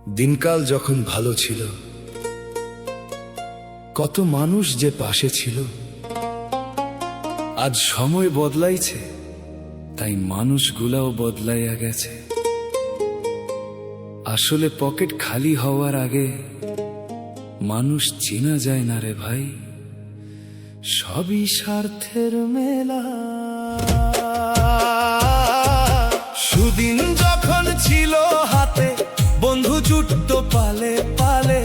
দিনকাল যখন ভালো ছিল, কত মানুষ যে পাশে ছিল। আজ সময় বদলাইছে, তাই মানুষগুলাও বদলাইয়া গেছে। আসলে পকেট খালি হওয়ার আগে মানুষ চেনা যায় না রে ভাই, সবই স্বার্থের মেলা। সুদিন যখন ছিল হাতে, বন্ধু জুটতো পালে পালে।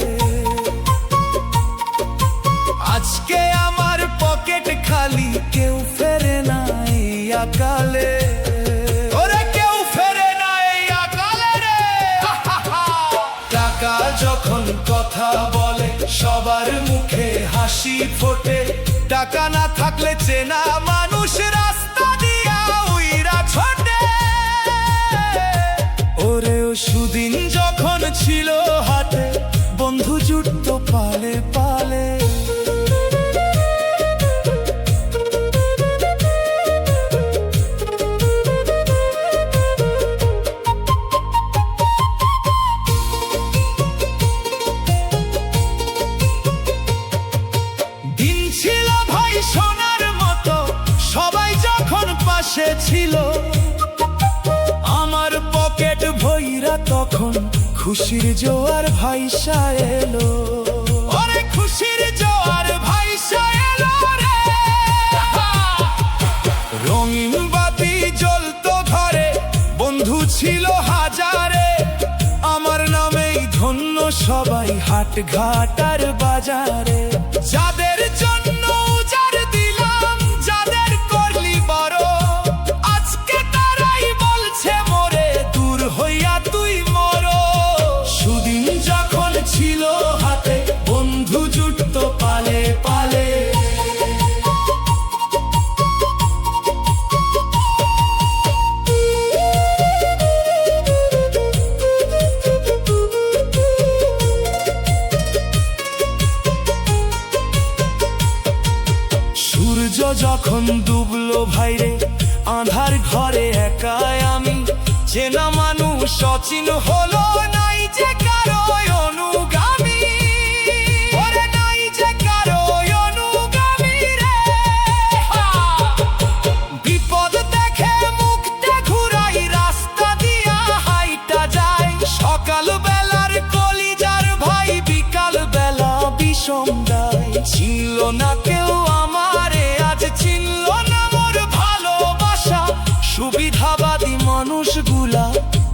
আজকে আমার পকেট খালি, কেউ ফেরে না এই আকালে। ওরে কেউ ফেরে না এই আকালে রে। টাকা যখন কথা বলে, সবার মুখে হাসি ফোটে। টাকা না থাকলে চেনা মানুষ রাস্তা দিয়া উইরা ছোটে। ওরে ও সুদিন যখন ছিল হাতে, বন্ধু জুটতো পালে পালে। দিন ছিল ভাই সোনার মতো, সবাই যখন পাশে ছিল। আমার পকেট ভইরা তখন খুশির জোয়ার ভাইসা এলো। ওরে খুশির জোয়ার ভাইসা এলো রে। রঙিন বাতি জ্বলতো ঘরে, বন্ধু ছিল হাজারে। আমার নামেই ধন্য সবাই হাট ঘাট আর বাজারে। যাদের জন্য উজাড় দিলাম, যাদের করলি বড়, আজকে তারাই বলছে মোরে দূর হইয়া তুই মরো। সুদিন যখন ছিল হাতে, বন্ধু জুটতো পালে পালে। সূর্য যখন ডুবলো ভাইরে, আঁধার ঘরে একাই আমি। চেনা মানুষ অচিন হলো, নাই যে কারো অনুগামী। ওরে নাই যে কারো অনুগামী রে। বিপদ দেখে মুখটা ঘুরাই, রাস্তা দিয়া হাইটা যায়। সকাল বেলার কলিজার ভাই, বিকাল বেলা বিষম দেয়। ছিল না কেউ আমারে, আজ চিনল না মোর ভালোবাসা। সুবিধাবাদী মানুষগুলা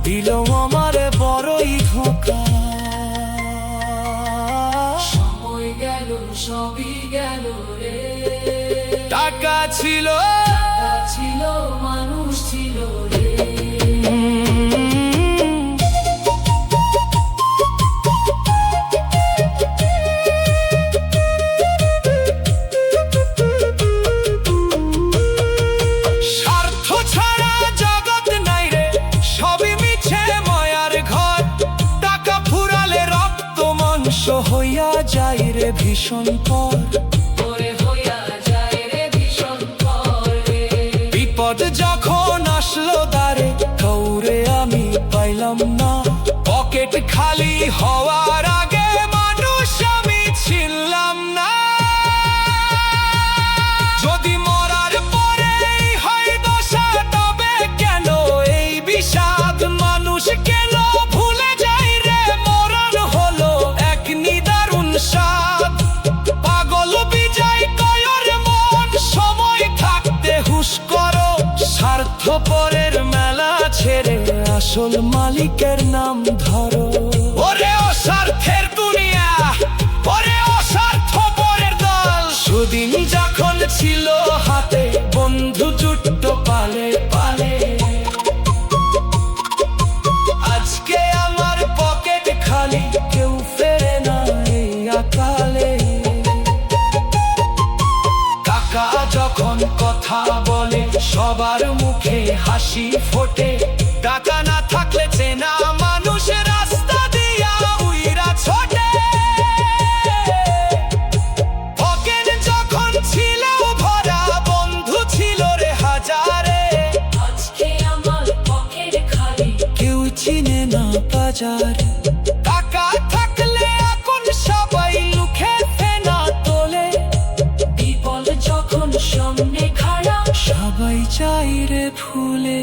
দিল আমারে বড়ই ধোঁকা। সময় গেল সবই গেল রে। টাকা ছিল, ছিল মানুষ ছিল রে। স্বার্থ ছাড়া জগৎ নাই রে, সবই মিছে মায়ার ঘর। টাকা ফুরালে রক্ত মাংস হইয়া যায় রে ভীষণ পর। ওরে হইয়া যায় রে ভীষণ পরে। বিপদ যখন আসলো দ্বারে, কাউরে আমি পাইলাম না। পকেট খালি হওয়ার আগে মানুষ আমি ছিলাম না। যদি মরার পরেই হয় দশা, তবে কেন এই বিষাদ? মানুষ কেন ভুলে যায় রে, মরণ হলো এক নিদারুণ স্বাদ। পাগল বিজয় কয়র মন, সময় থাকতে হুশ করো। স্বার্থপরের মেলা ছেড়ে আসল মালিকের নাম ধরো। ওরে অস্বার্থের দুনিয়া, ওরে অস্বার্থপরের দল। সুদিন যখন ছিল হাতে, বন্ধু জুটতো পালে পালে। আজকে আমার পকেট খালি, কেউ ফেরে না এই আকালে। টাকা যখন কথা বলে, সবার মুখে হাসি ফোটে। টাকা না থাকলে চেনা মানুষ রাস্তা দিয়া উইরা ছোটে। পকেট যখন ছিল ভরা, বন্ধু ছিল রে হাজারে। আজকে আমার পকেট খালি, কেউ চিনে না বাজার। চাই রে ফুলে